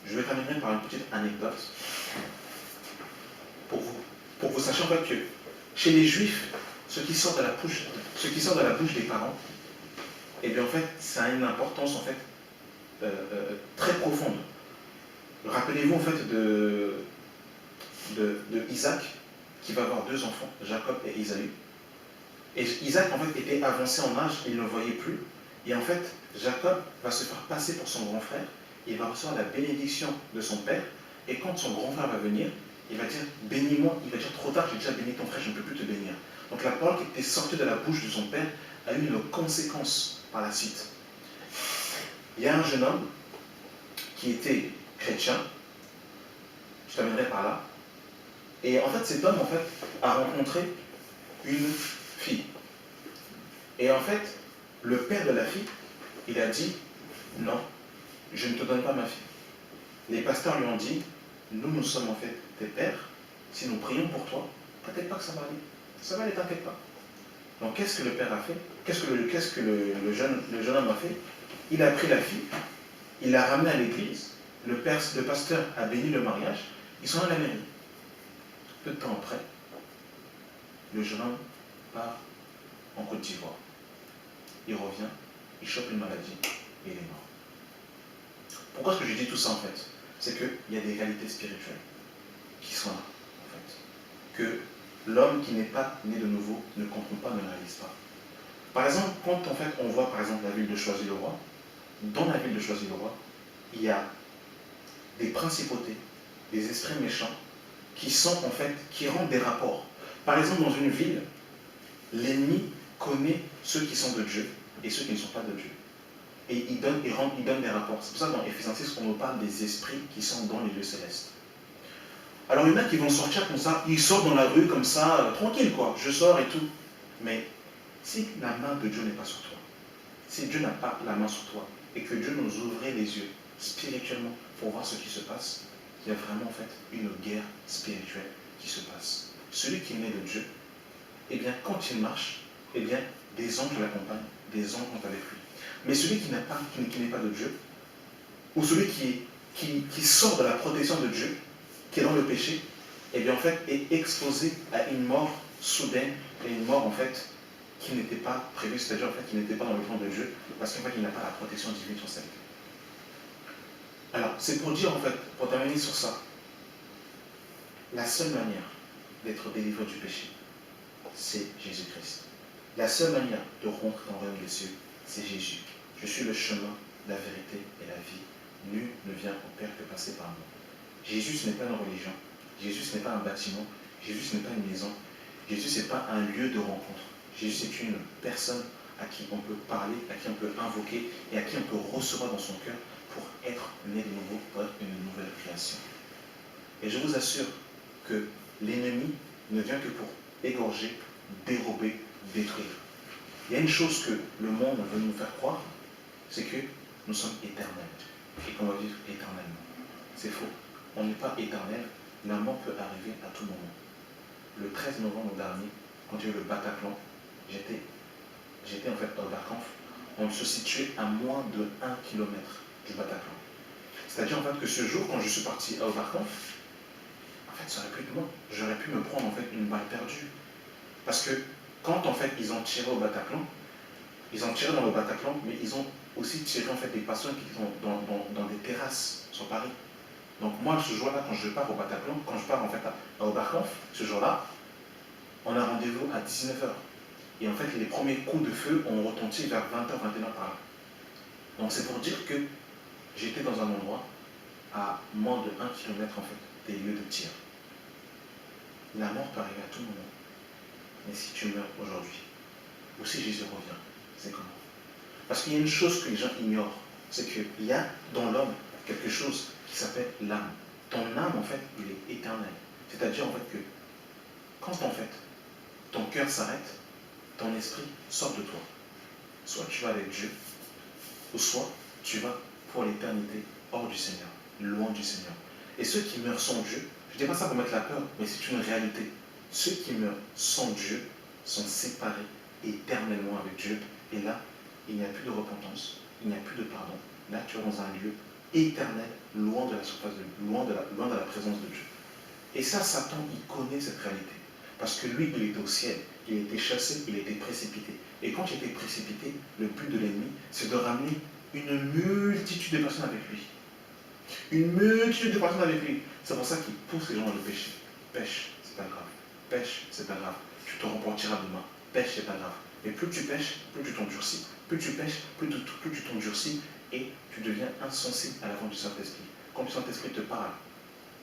Je vais terminer par une petite anecdote pour que vous sachiez en fait que chez les Juifs, ce qui sort de la bouche des parents, eh bien en fait, ça a une importance en fait très profonde. Rappelez-vous en fait de Isaac qui va avoir 2 enfants, Jacob et Isaü. Et Isaac en fait était avancé en âge, il ne voyait plus. Et en fait, Jacob va se faire passer pour son grand frère. Il va recevoir la bénédiction de son père. Et quand son grand frère va venir, il va dire bénis-moi. Il va dire trop tard, j'ai déjà béni ton frère, je ne peux plus te bénir. Donc la parole qui était sortie de la bouche de son père a eu une conséquence par la suite. Il y a un jeune homme qui était chrétien, je terminerai par là. Et en fait, cet homme en fait, a rencontré une fille. Et en fait, le père de la fille, il a dit non, je ne te donne pas ma fille. Les pasteurs lui ont dit nous sommes en fait tes pères, si nous prions pour toi, t'inquiète pas que ça va aller. Ça va aller, t'inquiète pas. Donc qu'est-ce que le père a fait? Qu'est-ce que le jeune homme a fait? Il a pris la fille, il l'a ramenée à l'église, le pasteur a béni le mariage, ils sont à la mairie. Peu de temps après, le jeune homme part en Côte d'Ivoire. Il revient, il chope une maladie et il est mort. Pourquoi est-ce que je dis tout ça en fait? C'est qu'il y a des réalités spirituelles qui sont là, en fait. Que l'homme qui n'est pas né de nouveau ne comprend pas, ne réalise pas. Par exemple, quand en fait, on voit par exemple la ville de Choisy-le-Roi, dans la ville de Choisy-le-Roi, il y a des principautés, des esprits méchants qui rendent des rapports. Par exemple, dans une ville, l'ennemi connaît ceux qui sont de Dieu et ceux qui ne sont pas de Dieu. Et il donne des rapports. C'est pour ça que dans Éphésiens 6, on nous parle des esprits qui sont dans les lieux célestes. Alors il y en a qui vont sortir comme ça, ils sortent dans la rue comme ça, tranquille quoi, je sors et tout. Mais si la main de Dieu n'est pas sur toi, si Dieu n'a pas la main sur toi, et que Dieu nous ouvrait les yeux spirituellement pour voir ce qui se passe, il y a vraiment en fait une guerre spirituelle qui se passe. Celui qui est né de Dieu, eh bien quand il marche, eh bien des anges l'accompagnent, des anges sont avec lui. Mais celui qui n'est pas de Dieu, ou celui qui sort de la protection de Dieu, qui est dans le péché, eh bien en fait est exposé à une mort soudaine et une mort en fait qui n'était pas prévu, c'est-à-dire en fait qui n'était pas dans le plan de Dieu, parce qu'en fait il n'a pas la protection divine sur sa vie. Alors, c'est pour dire en fait, pour terminer sur ça, la seule manière d'être délivré du péché, c'est Jésus-Christ. La seule manière de rentrer dans le royaume des cieux, c'est Jésus. Je suis le chemin, la vérité et la vie. Nul ne vient au Père que passer par moi. Jésus, ce n'est pas une religion. Jésus, ce n'est pas un bâtiment. Jésus, ce n'est pas une maison. Jésus, ce n'est pas un lieu de rencontre. Jésus, c'est une personne à qui on peut parler, à qui on peut invoquer et à qui on peut recevoir dans son cœur pour être né de nouveau, pour être une nouvelle création. Et je vous assure que l'ennemi ne vient que pour égorger, dérober, détruire. Il y a une chose que le monde veut nous faire croire, c'est que nous sommes éternels et qu'on va vivre éternellement. C'est faux. On n'est pas éternel. La mort peut arriver à tout moment. Le 13 novembre dernier, quand il y a eu le Bataclan, j'étais en fait au Barcanf. On se situait à moins de 1 km du Bataclan. C'est-à-dire en fait que ce jour, quand je suis parti à Oberkampf, en fait, ça aurait pu être moi. J'aurais pu me prendre en fait une balle perdue. Parce que quand en fait ils ont tiré au Bataclan, ils ont tiré dans le Bataclan, mais ils ont aussi tiré en fait des personnes qui sont dans des terrasses sur Paris. Donc moi, ce jour-là, quand je pars au Bataclan, quand je pars en fait à Oberkampf, ce jour-là, on a rendez-vous à 19h. Et en fait, les premiers coups de feu ont retenti vers 20h, 21h par là. Donc c'est pour dire que j'étais dans un endroit à moins de 1 km en fait des lieux de tir. La mort peut arriver à tout moment. Mais si tu meurs aujourd'hui, ou si Jésus revient, c'est comment? Parce qu'il y a une chose que les gens ignorent, c'est qu'il y a dans l'homme quelque chose qui s'appelle l'âme. Ton âme, en fait, il est éternel. C'est-à-dire, en fait, que quand, en fait, ton cœur s'arrête, ton esprit sort de toi. Soit tu vas avec Dieu, ou soit tu vas pour l'éternité hors du Seigneur, loin du Seigneur. Et ceux qui meurent sans Dieu, je ne dis pas ça pour mettre la peur, mais c'est une réalité. Ceux qui meurent sans Dieu sont séparés éternellement avec Dieu. Et là, il n'y a plus de repentance, il n'y a plus de pardon. Là, tu es dans un lieu éternel, loin de la surface de Dieu, loin de la présence de Dieu. Et ça, Satan, il connaît cette réalité. Parce que lui, il était au ciel, il était chassé, il était précipité. Et quand il était précipité, le but de l'ennemi, c'est de ramener une multitude de personnes avec lui. Une multitude de personnes avec lui. C'est pour ça qu'il pousse les gens dans le péché. Pêche, c'est pas grave. Pêche, c'est pas grave. Tu te repentiras demain. Pêche, c'est pas grave. Mais plus tu pêches, plus tu t'endurcis. Plus tu pêches, plus tu t'endurcis et tu deviens insensible à la voix du Saint-Esprit. Quand le Saint-Esprit te parle,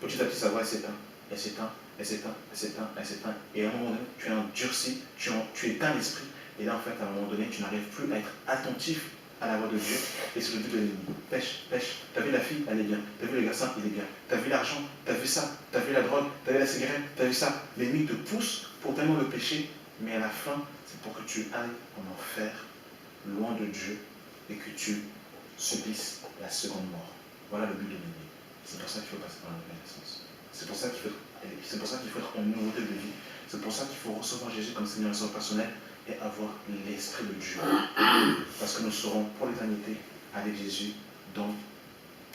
petit à petit sa voix s'éteint, elle s'éteint, elle s'éteint, elle s'éteint, elle s'éteint. Et à un moment donné, tu es endurci, tu éteins l'esprit. Et là, en fait, à un moment donné, tu n'arrives plus à être attentif à la voix de Dieu. Et c'est le but de l'ennemi. Pêche, pêche. T'as vu la fille, elle est bien. T'as vu le garçon, il est bien. T'as vu l'argent, t'as vu ça. T'as vu la drogue, t'as vu la cigarette, t'as vu ça. L'ennemi te pousse pour tellement le péché. Mais à la fin, c'est pour que tu ailles en enfer, loin de Dieu, et que tu subisses la seconde mort. Voilà le but de l'ennemi. C'est pour ça qu'il faut passer par la nouvelle naissance. C'est pour ça qu'il faut être en nouveauté de vie. C'est pour ça qu'il faut recevoir Jésus comme Seigneur et Sauveur personnel et avoir l'Esprit de Dieu. Parce que nous serons pour l'éternité avec Jésus dans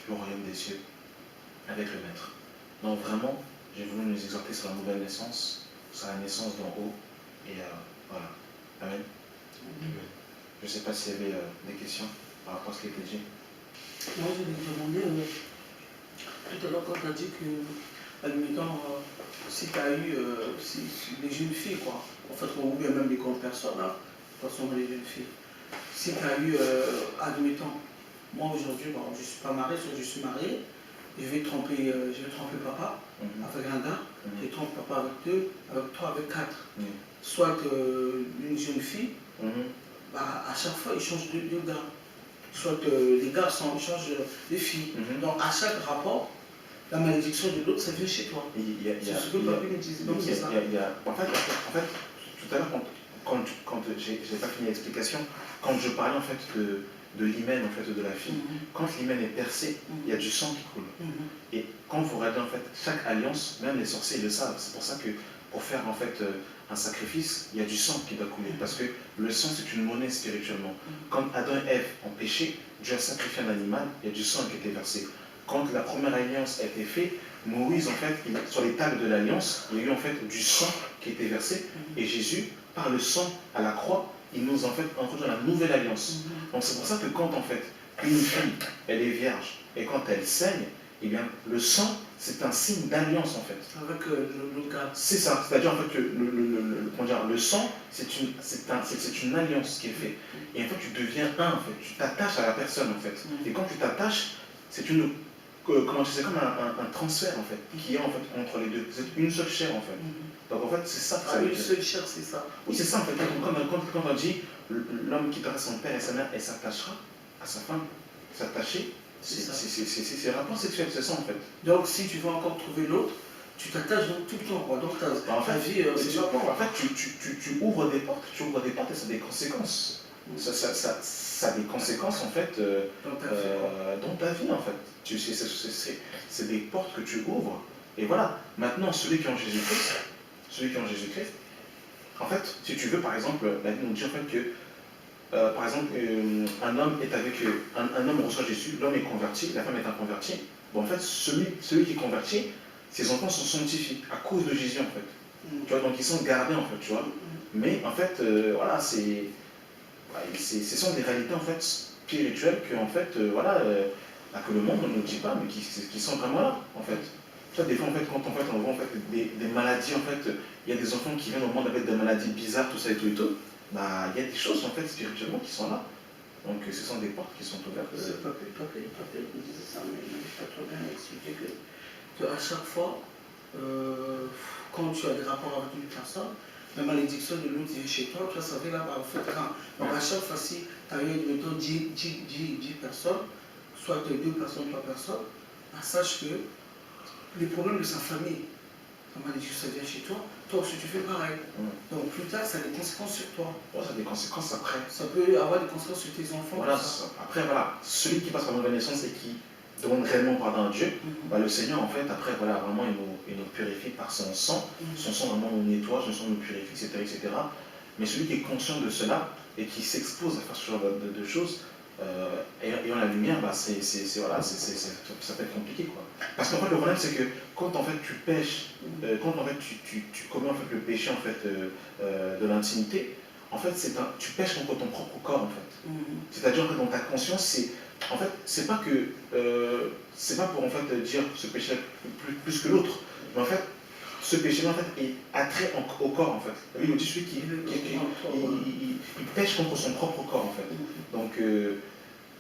le royaume des cieux, avec le Maître. Donc vraiment, j'ai voulu nous exhorter sur la nouvelle naissance, sur la naissance d'en haut. Et voilà. Amen. Je ne sais pas s'il y avait des questions par rapport à ce qui a été dit. Moi, je voulais demander, tout à l'heure, quand tu as dit que, admettons, si tu as eu, si les jeunes filles, quoi, en fait, ou bien même les grandes personnes, hein, de toute façon, les jeunes filles, si tu as eu, admettons, moi aujourd'hui, bon, je ne suis pas marié, soit je suis marié, je vais tromper papa avec un gars, je trompe papa avec toi avec 4. Soit une jeune fille, bah, à chaque fois, il change de gars. Soit les garçons, ils changent de filles. Donc à chaque rapport, la malédiction de l'autre, ça vient chez toi. C'est ce que le papier me disait. Donc c'est ça. En fait, tout à l'heure, quand je n'ai pas fini l'explication, quand je parlais en fait de l'hymen en fait de la fille, quand l'hymen est percé, il y a du sang qui coule. Et quand vous regardez en fait chaque alliance, même les sorciers le savent. C'est pour ça que pour faire en fait un sacrifice, il y a du sang qui doit couler. Parce que le sang, c'est une monnaie spirituellement. Quand Adam et Ève ont péché, Dieu a sacrifié un animal, il y a du sang qui a été versé. quand la première alliance a été faite, Moïse, en fait, sur les tables de l'alliance, il y a eu en fait du sang qui a été versé. Et Jésus, par le sang à la croix, il nous en fait introduit dans la nouvelle alliance. Donc c'est pour ça que quand en fait une fille, elle est vierge, et quand elle saigne, eh bien le sang, c'est un signe d'alliance en fait. Avec le gars. C'est ça, c'est-à-dire en fait que le sang, c'est une alliance qui est faite. Et en fait tu deviens un en fait, tu t'attaches à la personne en fait. Et quand tu t'attaches, c'est comme un transfert en fait, qui est en fait entre les deux. C'est une seule chair en fait. Donc en fait c'est ça. Une seule chair, c'est ça. Oui c'est ça en fait, quand on dit l'homme quittera son père et sa mère et s'attachera à sa femme, s'attacher, c'est un rapport sexuel, c'est ça en fait. Donc si tu veux encore trouver l'autre, tu t'attaches donc tout le temps quoi. Donc ta vie, c'est pas en fait tu ouvres des portes, et ça a des conséquences. Ça a des conséquences en fait dans ta vie en fait. C'est des portes que tu ouvres. Et voilà, maintenant celui qui est en Jésus-Christ, en fait, si tu veux, par exemple, la Bible nous dit en fait que par exemple, un homme est avec un homme reçoit Jésus, l'homme est converti, la femme est inconvertie. Bon, en fait, celui qui est converti, ses enfants sont sanctifiés à cause de Jésus, en fait. Tu vois, donc ils sont gardés, en fait, tu vois. Mais en fait, voilà, ce sont des réalités en fait spirituelles que en fait, que le monde ne nous dit pas, mais qui sont vraiment là, en fait. Tu vois, des fois, en fait, quand on voit en fait, des maladies, en fait, il y a des enfants qui viennent au monde avec des maladies bizarres, tout ça et tout et tout. Bah, il y a des choses en fait spirituellement qui sont là. Donc ce sont des portes qui sont ouvertes. Papé me disait ça, mais il n'avait pas trop bien expliqué que à chaque fois, quand tu as des rapports avec une personne, la malédiction de l'autre vient chez toi, tu vas savoir là, en fait, quand. Donc à chaque fois, si tu as eu, mettons, 10 personnes, soit 2 personnes, 3 personnes, bah, sache que les problèmes de sa famille, la malédiction, ça vient chez toi, toi aussi tu fais pareil. Donc plus tard, ça a des conséquences sur toi. Ça a des conséquences après. Ça peut avoir des conséquences sur tes enfants. Voilà, après, voilà, celui qui passe par la naissance et qui demande réellement pardon à Dieu, bah, le Seigneur, en fait, après, voilà, vraiment, il nous purifie par son sang. Son sang, vraiment, nous nettoie, son sang nous purifie, etc. Mais celui qui est conscient de cela et qui s'expose à faire ce genre de choses, ayant la lumière, bah, ça peut être compliqué, quoi. Parce qu'en fait, le problème, c'est que quand en fait tu pêches, quand en fait tu commets en fait le péché en fait de l'intimité, en fait tu pêches contre ton propre corps en fait. C'est-à-dire que dans ta conscience, c'est pas pour en fait dire ce péché plus que l'autre, mais en fait ce péché-là en fait est attrait au corps en fait. Il nous dit celui qui il pêche contre son propre corps en fait.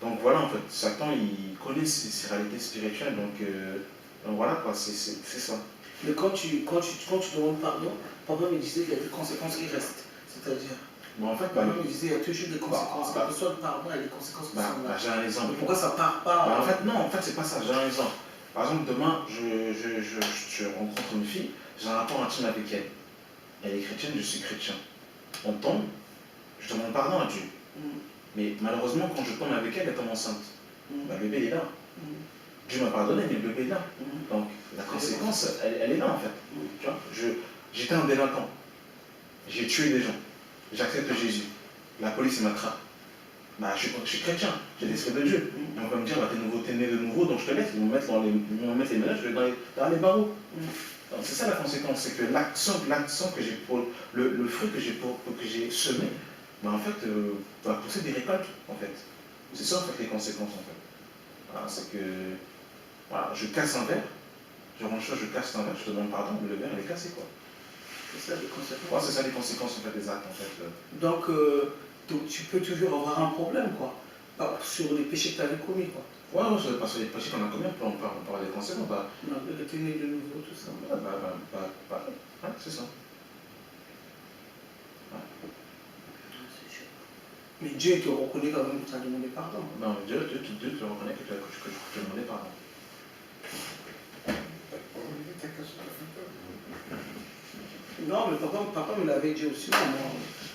Donc voilà, en fait, Satan, il connaît ces réalités spirituelles, donc voilà, quoi, c'est ça. Mais quand tu demandes pardon, papa me disait qu'il y a des conséquences qui restent, c'est-à-dire, bon, en fait, papa me disait qu'il y a toujours des conséquences, quel que soit le pardon, il y a des conséquences qui sont là. J'ai un exemple. Pourquoi ça part pas en fait, non, en fait, c'est pas ça, j'ai un exemple. Par exemple, demain, je rencontre une fille, j'ai un rapport intime avec elle. Elle est chrétienne, je suis chrétien. On tombe, je demande pardon à Dieu. Mais malheureusement, quand je tombe avec elle, elle tombe enceinte. Le bébé il est là. Dieu m'a pardonné, mais le bébé est là. Donc la conséquence, elle est là en fait. Tu vois, j'étais un délinquant. J'ai tué des gens. J'accepte Jésus. La police m'attrape. Bah, je suis chrétien, j'ai l'esprit de Dieu. On va me dire, bah, t'es né de nouveau, donc je te laisse. Ils vont mettre les ménages dans les barreaux. C'est ça la conséquence, c'est que l'action que j'ai le fruit que j'ai semé, bah, en fait, va pousser des récoltes, en fait. C'est ça, en fait, les conséquences, en fait. Voilà, c'est que, voilà, je casse un verre, je casse un verre, je te demande pardon, mais le verre, il est cassé, quoi. C'est ça les conséquences. Ouais, c'est ça les conséquences, en fait, des actes, en fait. Donc tu peux toujours avoir un problème, quoi, sur les péchés que tu avais commis, quoi. Ouais, parce que les péchés qu'on a commis, on parle des conséquences, bah. Non, de tenir de nouveau, tout ça. Ouais, c'est ça. Mais Dieu te reconnaît quand même que tu as demandé pardon. Non, Dieu te reconnaît que tu as demandé pardon. Non, mais papa me l'avait dit aussi, moi,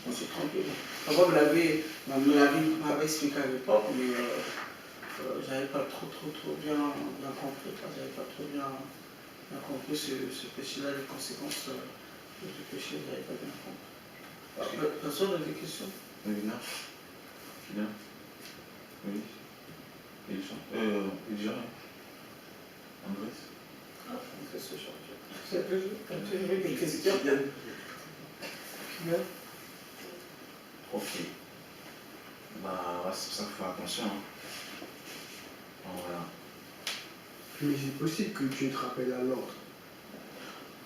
on s'est trompé. Papa m'avait expliqué à l'époque, mais j'avais pas trop bien compris. J'avais pas trop bien compris ce péché-là, les conséquences de ce péché, j'avais pas bien compris. Personne n'a des questions? Oui, non. Bien. Oui. Il dit rien. Andrés? C'est ce genre. C'est plus des questions. Ok. Bah, ouais, c'est pour ça qu'il faut faire attention. Hein. Donc, voilà. Mais c'est possible que Dieu te rappelle à l'ordre.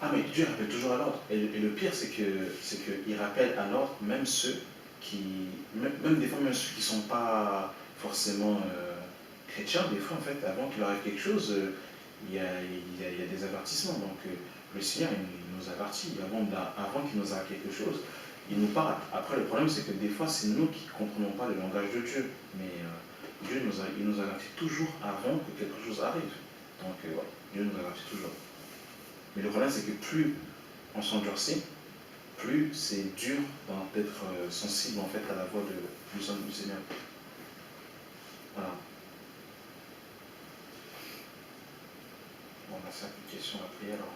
Ah, mais Dieu rappelle toujours à l'ordre. Et le pire, c'est qu'il rappelle à l'ordre même ceux qui. Même des fois, même ceux qui ne sont pas forcément chrétiens, des fois, en fait, avant qu'il arrive quelque chose, il y a des avertissements. Donc, le Seigneur, il nous avertit. Avant qu'il nous arrive quelque chose, il nous parle. Après, le problème, c'est que des fois, c'est nous qui ne comprenons pas le langage de Dieu. Mais Dieu il nous avertit toujours avant que quelque chose arrive. Donc, ouais, Dieu nous avertit toujours. Mais le problème, c'est que plus on s'endurcit, plus c'est dur d'être sensible en fait à la voix du Seigneur. Voilà. On a 5 questions à prier alors.